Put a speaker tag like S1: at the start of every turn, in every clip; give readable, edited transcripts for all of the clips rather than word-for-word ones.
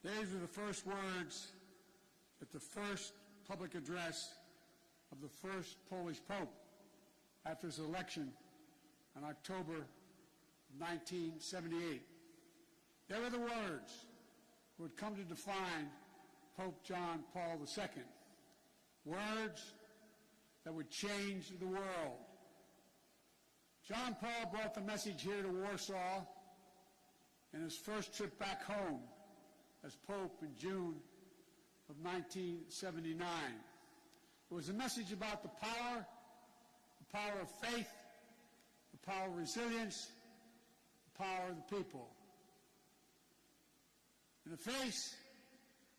S1: These were the first words at the first public address of the first Polish Pope after his election in October 1978. They were the words who would come to define Pope John Paul II. Words that would change the world. John Paul brought the message here to Warsaw in his first trip back home as Pope in June of 1979. It was a message about the power of faith, the power of resilience, the power of the people. In the face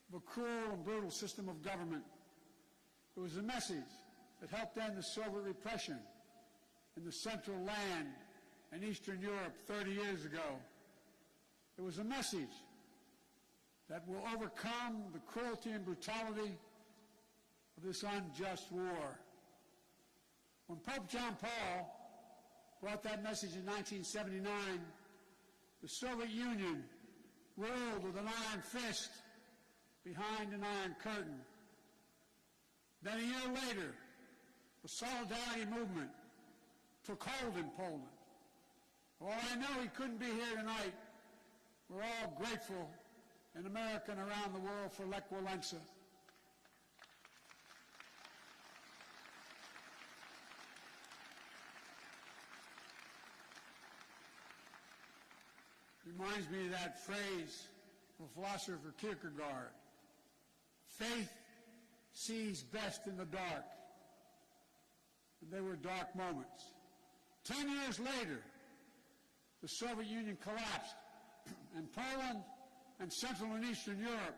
S1: of a cruel and brutal system of government, it was a message that helped end the Soviet repression in the Central Land and Eastern Europe 30 years ago. It was a message that will overcome the cruelty and brutality of this unjust war. When Pope John Paul brought that message in 1979, the Soviet Union ruled with an iron fist behind an iron curtain. Then a year later, the Solidarity movement took hold in Poland. While I know he couldn't be here tonight, we're all grateful in America and around the world for Lech Walesa. Reminds me of that phrase of philosopher Kierkegaard. Faith sees best in the dark. And they were dark moments. 10 years later, the Soviet Union collapsed, and Poland and Central and Eastern Europe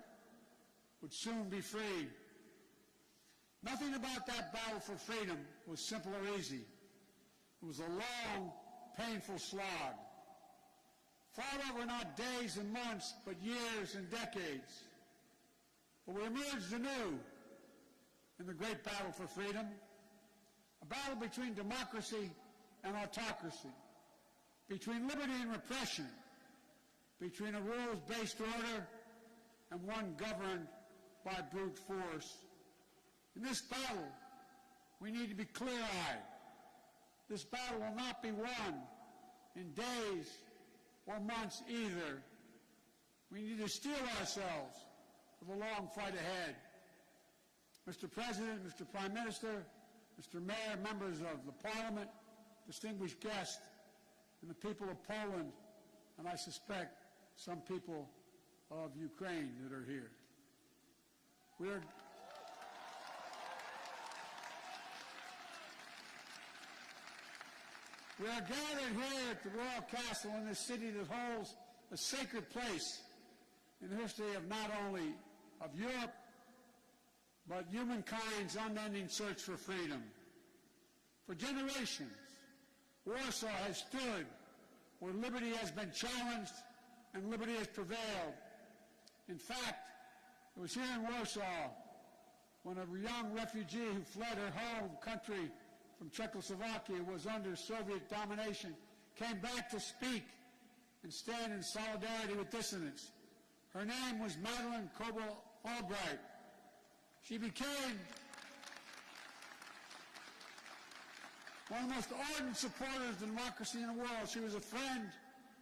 S1: would soon be free. Nothing about that battle for freedom was simple or easy. It was a long, painful slog, fought over not days and months, but years and decades. But we emerged anew in the great battle for freedom, a battle between democracy and autocracy, between liberty and repression, between a rules-based order and one governed by brute force. In this battle, we need to be clear-eyed. This battle will not be won in days or months either. We need to steel ourselves for the long fight ahead. Mr. President, Mr. Prime Minister, Mr. Mayor, members of the Parliament, distinguished guests, and the people of Poland, and I suspect some people of Ukraine that are here. We are gathered here at the Royal Castle in this city that holds a sacred place in the history of not only of Europe, but humankind's unending search for freedom. For generations, Warsaw has stood where liberty has been challenged and liberty has prevailed. In fact, it was here in Warsaw when a young refugee who fled her home country from Czechoslovakia, was under Soviet domination, came back to speak and stand in solidarity with dissidents. Her name was Madeleine Albright. She became one of the most ardent supporters of democracy in the world. She was a friend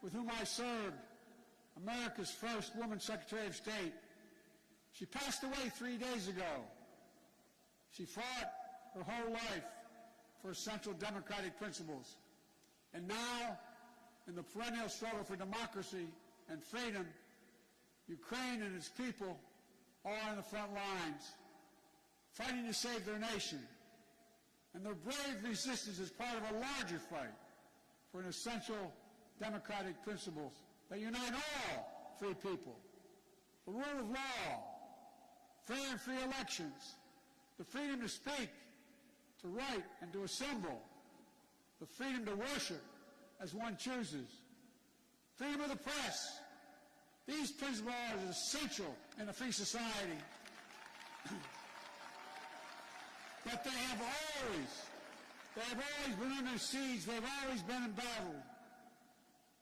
S1: with whom I served, America's first woman Secretary of State. She passed away 3 days ago. She fought her whole life for essential democratic principles. And now, in the perennial struggle for democracy and freedom, Ukraine and its people are on the front lines, fighting to save their nation. And their brave resistance is part of a larger fight for an essential democratic principles that unite all free people. The rule of law, fair and free elections, the freedom to speak, to write and to assemble, the freedom to worship as one chooses, freedom of the press. These principles are essential in a free society. But they have always been under siege, they've always been in battle.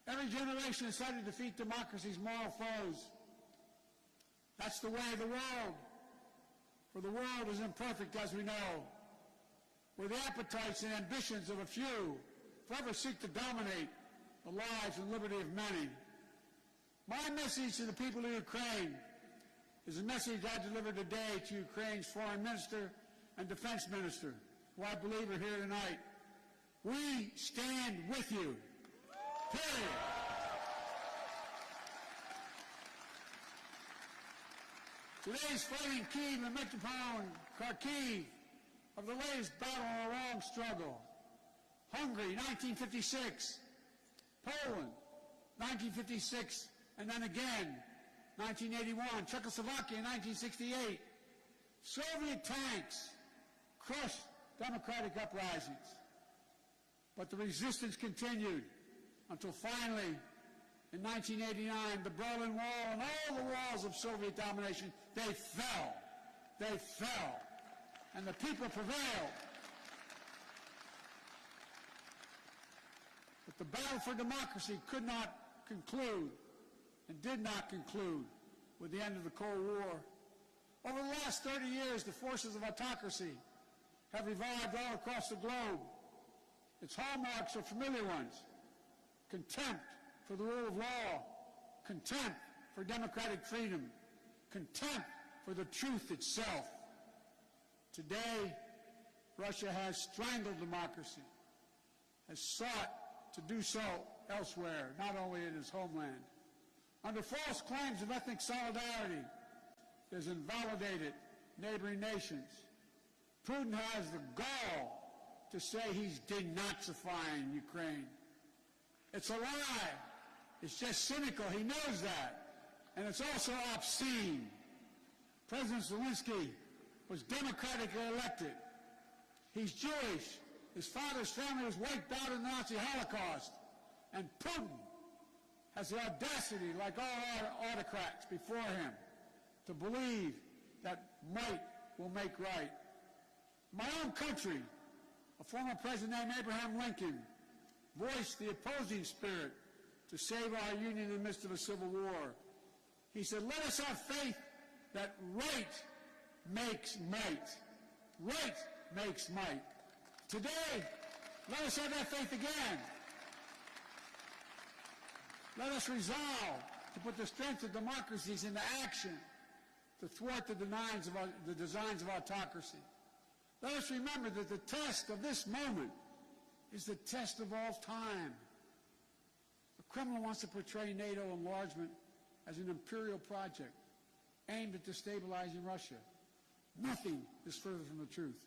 S1: Every generation has tried to defeat democracy's moral foes. That's the way of the world. For the world is imperfect, as we know, where the appetites and ambitions of a few forever seek to dominate the lives and liberty of many. My message to the people of Ukraine is a message I delivered today to Ukraine's Foreign Minister and Defense Minister, who I believe are here tonight. We stand with you. Period. Today's fighting Kyiv and Melitopol and Kharkiv of the latest battle in a long struggle. Hungary, 1956. Poland, 1956, and then again, 1981. Czechoslovakia, 1968. Soviet tanks crushed democratic uprisings. But the resistance continued until finally, in 1989, the Berlin Wall and all the walls of Soviet domination, they fell. They fell. And the people prevailed. But the battle for democracy could not conclude and did not conclude with the end of the Cold War. Over the last 30 years, the forces of autocracy have revived all across the globe. Its hallmarks are familiar ones: contempt for the rule of law, contempt for democratic freedom, contempt for the truth itself. Today, Russia has strangled democracy, has sought to do so elsewhere, not only in its homeland. Under false claims of ethnic solidarity, it has invalidated neighboring nations. Putin has the gall to say he's denazifying Ukraine. It's a lie. It's just cynical. He knows that. And it's also obscene. President Zelensky was democratically elected. He's Jewish. His father's family was wiped out in the Nazi Holocaust. And Putin has the audacity, like all autocrats before him, to believe that might will make right. My own country, a former president named Abraham Lincoln, voiced the opposing spirit to save our union in the midst of a civil war. He said, let us have faith that right makes might. Right makes might. Today, let us have that faith again. Let us resolve to put the strength of democracies into action to thwart the designs of autocracy. Let us remember that the test of this moment is the test of all time. The Kremlin wants to portray NATO enlargement as an imperial project aimed at destabilizing Russia. Nothing is further from the truth.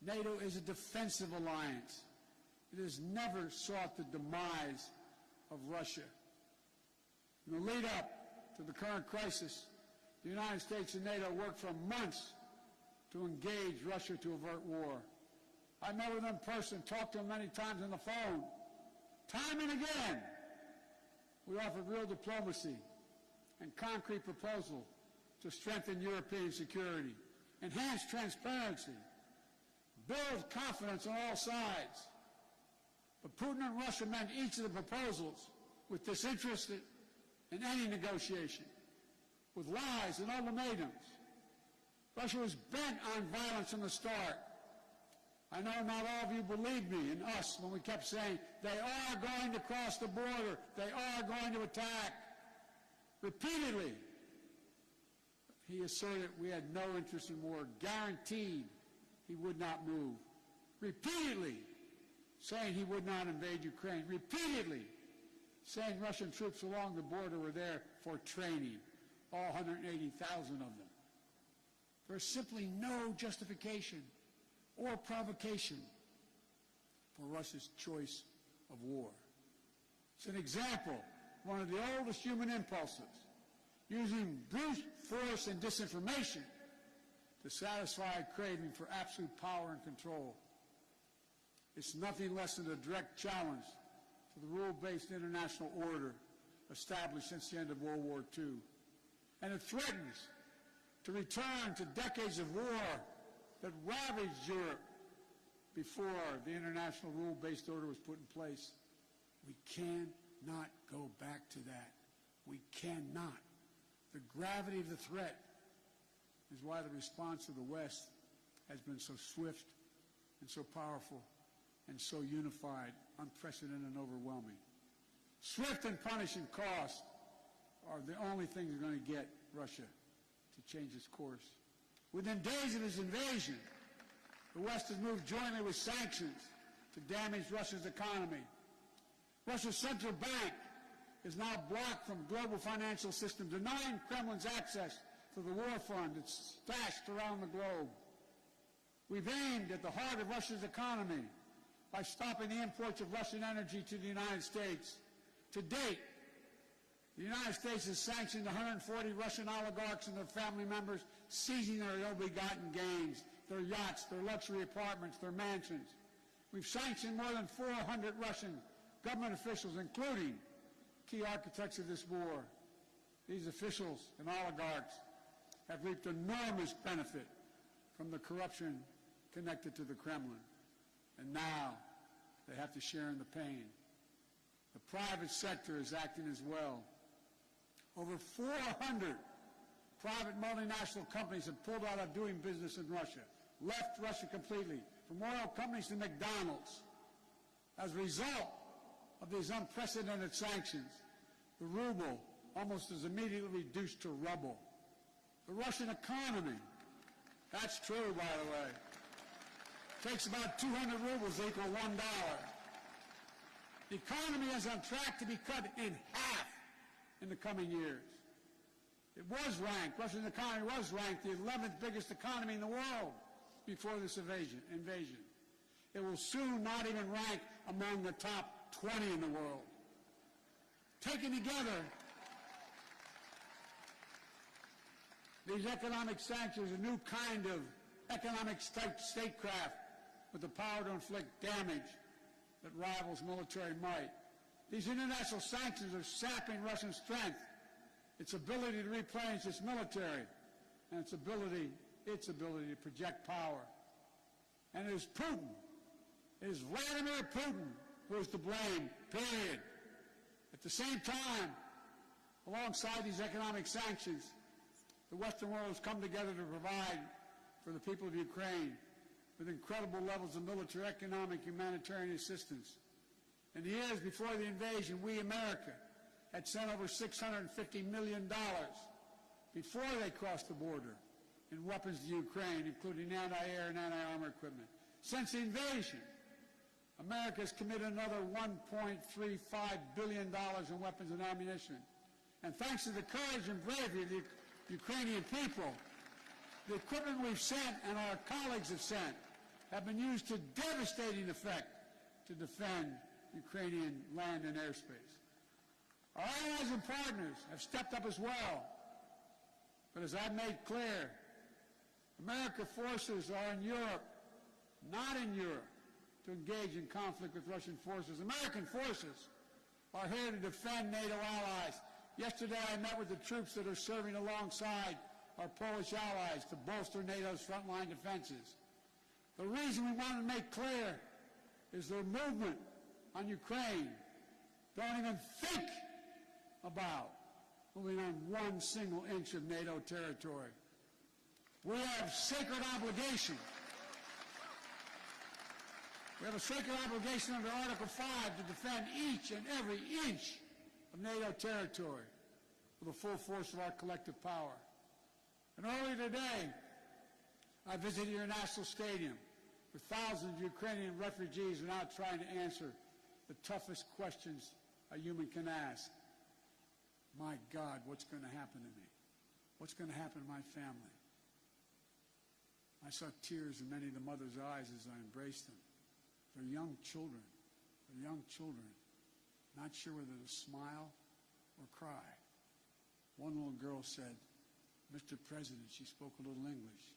S1: NATO is a defensive alliance. It has never sought the demise of Russia. In the lead up to the current crisis, the United States and NATO worked for months to engage Russia to avert war. I met with them in person, talked to them many times on the phone. Time and again, we offered real diplomacy and concrete proposals to strengthen European security, enhance transparency, build confidence on all sides. But Putin and Russia met each of the proposals with disinterest in any negotiation, with lies and ultimatums. Russia was bent on violence from the start. I know not all of you believed me and us when we kept saying, they are going to cross the border, they are going to attack. Repeatedly, he asserted we had no interest in war, guaranteed he would not move. Repeatedly saying he would not invade Ukraine. Repeatedly saying Russian troops along the border were there for training, all 180,000 of them. There's simply no justification or provocation for Russia's choice of war. It's an example, one of the oldest human impulses, using brute force and disinformation to satisfy a craving for absolute power and control. It's nothing less than a direct challenge to the rule-based international order established since the end of World War II. And it threatens to return to decades of war that ravaged Europe before the international rule-based order was put in place. We cannot go back to that. We cannot. The gravity of the threat is why the response of the West has been so swift and so powerful and so unified, unprecedented and overwhelming. Swift and punishing costs are the only things that are going to get Russia to change its course. Within days of his invasion, the West has moved jointly with sanctions to damage Russia's economy. Russia's central bank is now blocked from global financial system, denying Kremlin's access to the war fund that's stashed around the globe. We've aimed at the heart of Russia's economy by stopping the imports of Russian energy to the United States. To date, the United States has sanctioned 140 Russian oligarchs and their family members, seizing their ill-begotten gains, their yachts, their luxury apartments, their mansions. We've sanctioned more than 400 Russian government officials, including key architects of this war. These officials and oligarchs have reaped enormous benefit from the corruption connected to the Kremlin. And now they have to share in the pain. The private sector is acting as well. Over 400 private multinational companies have pulled out of doing business in Russia, left Russia completely, from oil companies to McDonald's. As a result of these unprecedented sanctions, the ruble almost is immediately reduced to rubble. The Russian economy, that's true, by the way, takes about 200 rubles to equal $1. The economy is on track to be cut in half in the coming years. It was ranked, Russia's economy was ranked the 11th biggest economy in the world before this invasion. It will soon not even rank among the top 20 in the world. Taken together, these economic sanctions are a new kind of economic statecraft with the power to inflict damage that rivals military might. These international sanctions are sapping Russian strength, its ability to replenish its military, and its ability to project power. And it is Putin, it is Vladimir Putin who is to blame, period. At the same time, alongside these economic sanctions, the Western world has come together to provide for the people of Ukraine with incredible levels of military, economic, humanitarian assistance. In the years before the invasion, we, America, had sent over $650 million before they crossed the border in weapons to Ukraine, including anti-air and anti-armor equipment. Since the invasion, America has committed another $1.35 billion in weapons and ammunition. And thanks to the courage and bravery of the Ukrainian people, the equipment we've sent and our colleagues have sent have been used to devastating effect to defend Ukrainian land and airspace. Our allies and partners have stepped up as well. But as I've made clear, American forces are in Europe, not in Europe, to engage in conflict with Russian forces. American forces are here to defend NATO allies. Yesterday I met with the troops that are serving alongside our Polish allies to bolster NATO's frontline defenses. The reason we want to make clear is their movement on Ukraine don't even think about moving on one single inch of NATO territory. We have sacred obligation. We have a sacred obligation under Article 5 to defend each and every inch of NATO territory with the full force of our collective power. And earlier today, I visited your national stadium where thousands of Ukrainian refugees are now trying to answer the toughest questions a human can ask. My God, what's going to happen to me? What's going to happen to my family? I saw tears in many of the mothers' eyes as I embraced them. They're young children. They're young children, not sure whether to smile or cry. One little girl said, "Mr. President," she spoke a little English,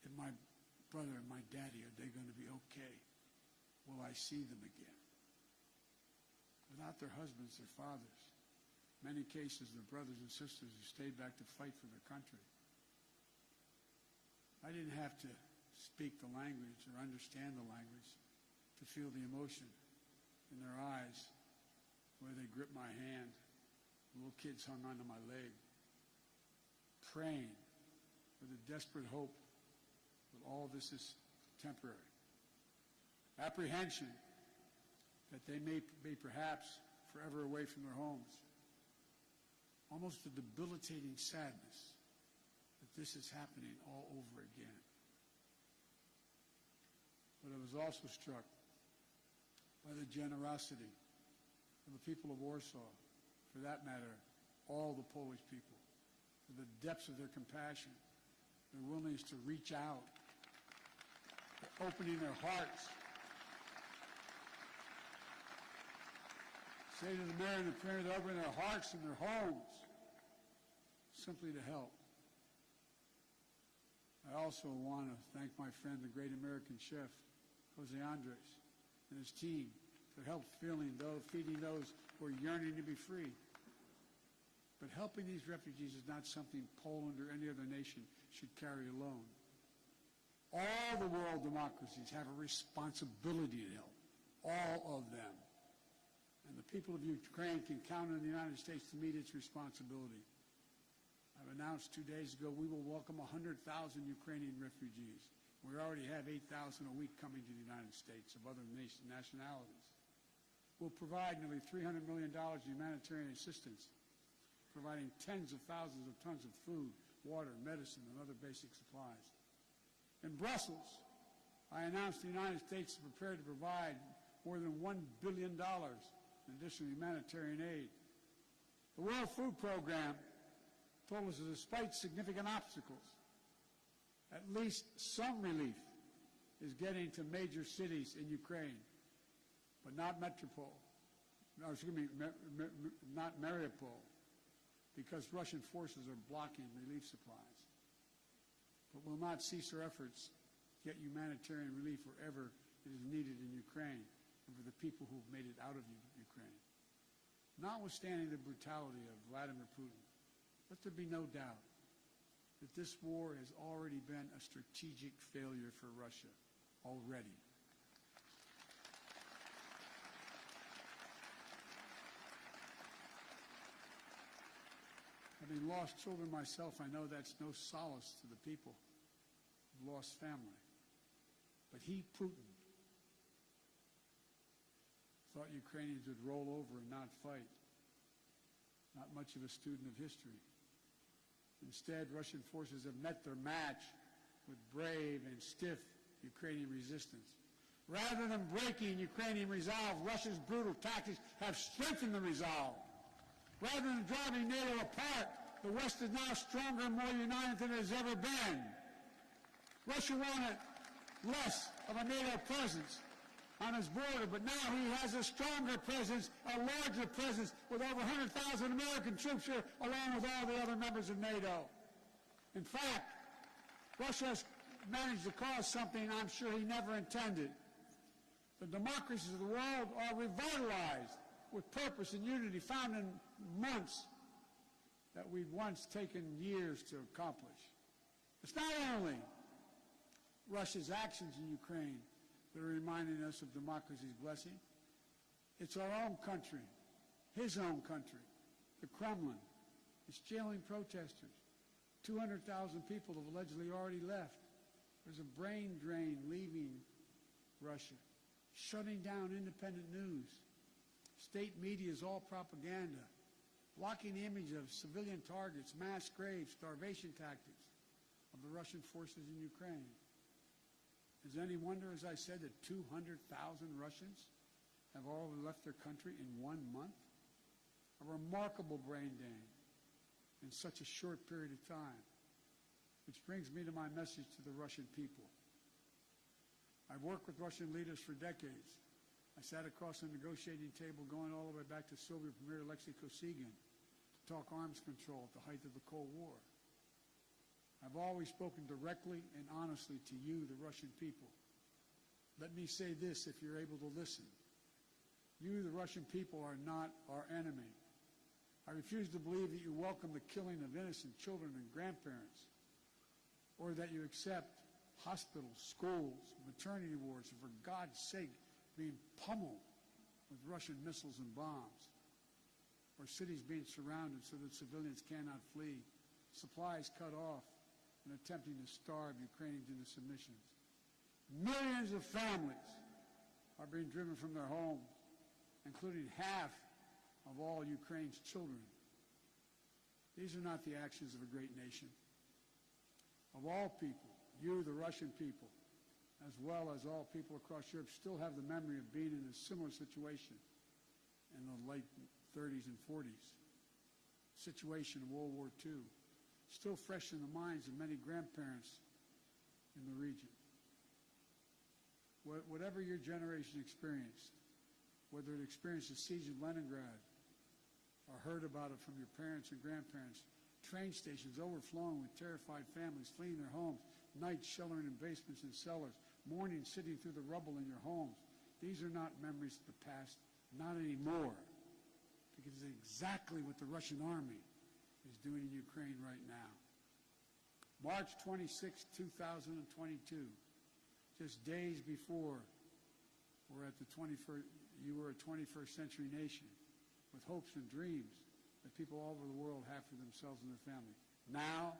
S1: "if my brother and my daddy, are they going to be okay? Will I see them again?" Without their husbands, their fathers, many cases, their brothers and sisters who stayed back to fight for their country. I didn't have to speak the language or understand the language to feel the emotion in their eyes, where they gripped my hand. Little kids hung onto my leg. praying with a desperate hope that all this is temporary. Apprehension that they may be perhaps forever away from their homes. Almost a debilitating sadness that this is happening all over again. But I was also struck by the generosity of the people of Warsaw, for that matter, all the Polish people, for the depths of their compassion, their willingness to reach out, for opening their hearts. Say to the mayor and the premier to open their hearts and their homes, simply to help. I also want to thank my friend, the great American chef, Jose Andres, and his team for help feeding those who are yearning to be free. But helping these refugees is not something Poland or any other nation should carry alone. All the world democracies have a responsibility to help, all of them. And the people of Ukraine can count on the United States to meet its responsibility. I've announced 2 days ago we will welcome 100,000 Ukrainian refugees. We already have 8,000 a week coming to the United States of other nationalities. We'll provide nearly $300 million in humanitarian assistance, providing tens of thousands of tons of food, water, medicine, and other basic supplies. In Brussels, I announced the United States is prepared to provide more than $1 billion in additional humanitarian aid. The World Food Program told us that despite significant obstacles, at least some relief is getting to major cities in Ukraine, but not not Mariupol, because Russian forces are blocking relief supplies. But we'll not cease our efforts to get humanitarian relief wherever it is needed in Ukraine and for the people who have made it out of Ukraine. Notwithstanding the brutality of Vladimir Putin, let there be no doubt that this war has already been a strategic failure for Russia, already. Having lost children myself, I know that's no solace to the people who've lost family. But he, Putin, thought Ukrainians would roll over and not fight. Not much of a student of history. Instead, Russian forces have met their match with brave and stiff Ukrainian resistance. Rather than breaking Ukrainian resolve, Russia's brutal tactics have strengthened the resolve. Rather than driving NATO apart, the West is now stronger and more united than it has ever been. Russia wanted less of a NATO presence on his border, but now he has a stronger presence, a larger presence, with over 100,000 American troops here, along with all the other members of NATO. In fact, Russia has managed to cause something I'm sure he never intended. The democracies of the world are revitalized with purpose and unity found in months that we'd once taken years to accomplish. It's not only Russia's actions in Ukraine that are reminding us of democracy's blessing. It's our own country, his own country, the Kremlin. It's jailing protesters. 200,000 people have allegedly already left. There's a brain drain leaving Russia, shutting down independent news. State media is all propaganda, blocking the image of civilian targets, mass graves, starvation tactics of the Russian forces in Ukraine. Is it any wonder, as I said, that 200,000 Russians have already left their country in 1 month? A remarkable brain drain in such a short period of time. Which brings me to my message to the Russian people. I've worked with Russian leaders for decades. I sat across the negotiating table going all the way back to Soviet Premier Alexei Kosygin to talk arms control at the height of the Cold War. I've always spoken directly and honestly to you, the Russian people. Let me say this, if you're able to listen. You, the Russian people, are not our enemy. I refuse to believe that you welcome the killing of innocent children and grandparents, or that you accept hospitals, schools, maternity wards, and for God's sake, being pummeled with Russian missiles and bombs, or cities being surrounded so that civilians cannot flee, supplies cut off, and attempting to starve Ukrainians into submission. Millions of families are being driven from their homes, including half of all Ukraine's children. These are not the actions of a great nation. Of all people, you, the Russian people, as well as all people across Europe, still have the memory of being in a similar situation in the late 30s and 40s. Situation of World War II, still fresh in the minds of many grandparents in the region. Whatever your generation experienced, whether it experienced the siege of Leningrad or heard about it from your parents and grandparents, train stations overflowing with terrified families fleeing their homes, nights sheltering in basements and cellars, mornings sitting through the rubble in your homes. These are not memories of the past, not anymore, because it's exactly what the Russian army is doing in Ukraine right now. March 26, 2022, just days before you were a 21st century nation with hopes and dreams that people all over the world have for themselves and their families. Now,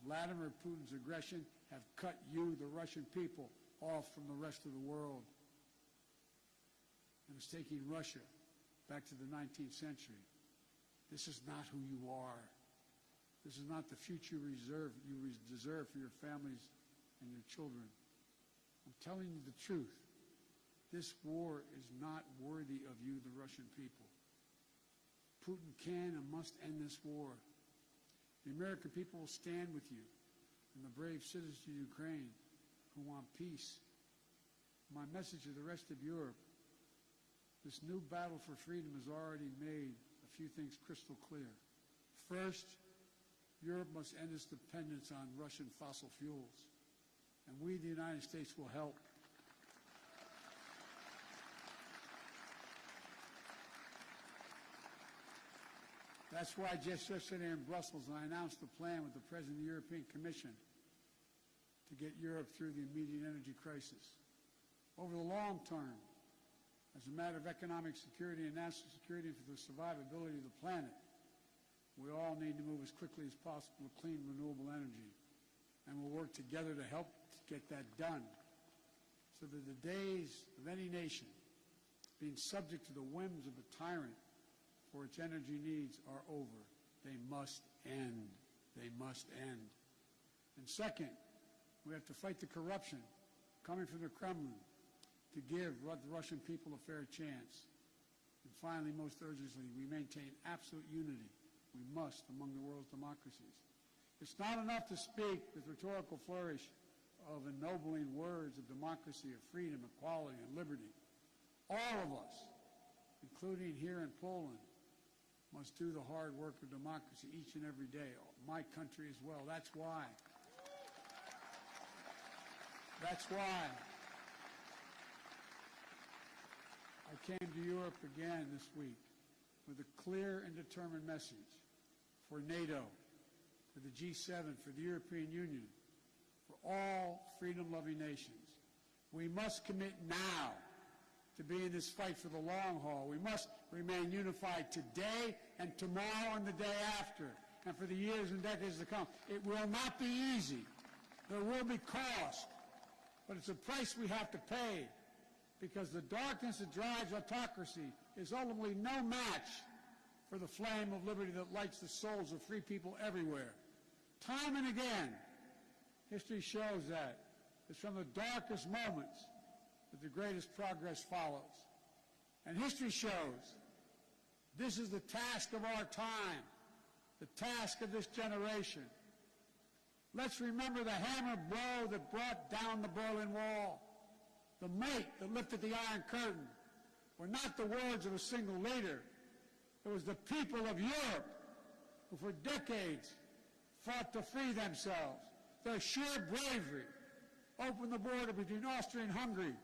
S1: Vladimir Putin's aggression have cut you, the Russian people, off from the rest of the world. And it's taking Russia back to the 19th century. This is not who you are. This is not the future you deserve for your families and your children. I'm telling you the truth. This war is not worthy of you, the Russian people. Putin can and must end this war. The American people will stand with you and the brave citizens of Ukraine who want peace. My message to the rest of Europe, this new battle for freedom has already made a few things crystal clear. First, Europe must end its dependence on Russian fossil fuels, and we, the United States, will help. That's why just yesterday in Brussels I announced a plan with the President of the European Commission to get Europe through the immediate energy crisis. Over the long term, as a matter of economic security and national security for the survivability of the planet, we all need to move as quickly as possible to clean renewable energy. And we'll work together to help get that done so that the days of any nation being subject to the whims of a tyrant for its energy needs are over. They must end. They must end. And second, we have to fight the corruption coming from the Kremlin to give the Russian people a fair chance. And finally, most urgently, we maintain absolute unity. We must among the world's democracies. It's not enough to speak with rhetorical flourish of ennobling words of democracy, of freedom, equality, and liberty. All of us, including here in Poland, must do the hard work of democracy each and every day. My country as well. That's why I came to Europe again this week with a clear and determined message for NATO, for the G7, for the European Union, for all freedom-loving nations. We must commit now to be in this fight for the long haul. We must remain unified today and tomorrow and the day after, and for the years and decades to come. It will not be easy. There will be cost, but it's a price we have to pay, because the darkness that drives autocracy is ultimately no match for the flame of liberty that lights the souls of free people everywhere. Time and again, history shows that it's from the darkest moments that the greatest progress follows. And history shows this is the task of our time, the task of this generation. Let's remember the hammer blow that brought down the Berlin Wall. The mate that lifted the Iron Curtain were not the words of a single leader. It was the people of Europe who for decades fought to free themselves. Their sheer bravery opened the border between Austria and Hungary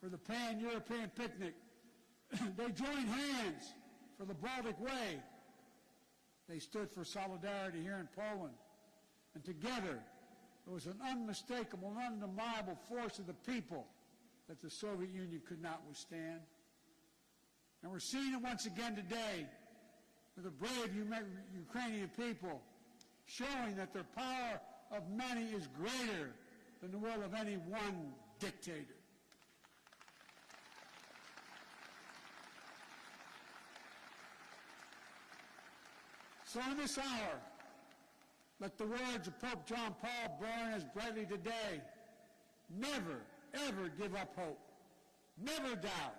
S1: for the pan-European picnic. They joined hands for the Baltic Way. They stood for solidarity here in Poland. And together, it was an unmistakable and undeniable force of the people that the Soviet Union could not withstand. And we're seeing it once again today with the brave Ukrainian people showing that the power of many is greater than the will of any one dictator. So in this hour, let the words of Pope John Paul burn as brightly today. Never, ever give up hope. Never doubt.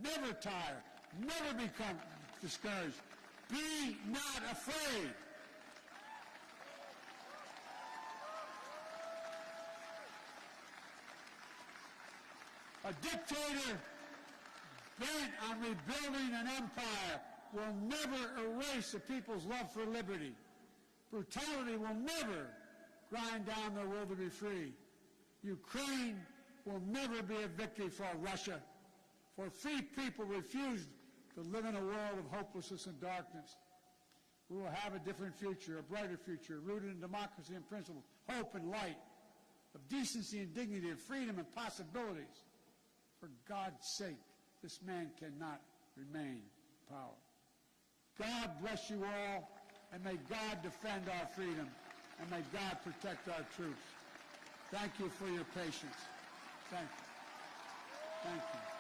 S1: Never tire. Never become discouraged. Be not afraid. A dictator bent on rebuilding an empire will never erase a people's love for liberty. Brutality will never grind down their will to be free. Ukraine will never be a victory for Russia, for free people refuse to live in a world of hopelessness and darkness. We will have a different future, a brighter future, rooted in democracy and principles, hope and light, of decency and dignity, of freedom and possibilities. For God's sake, this man cannot remain in power. God bless you all, and may God defend our freedom, and may God protect our troops. Thank you for your patience. Thank you. Thank you.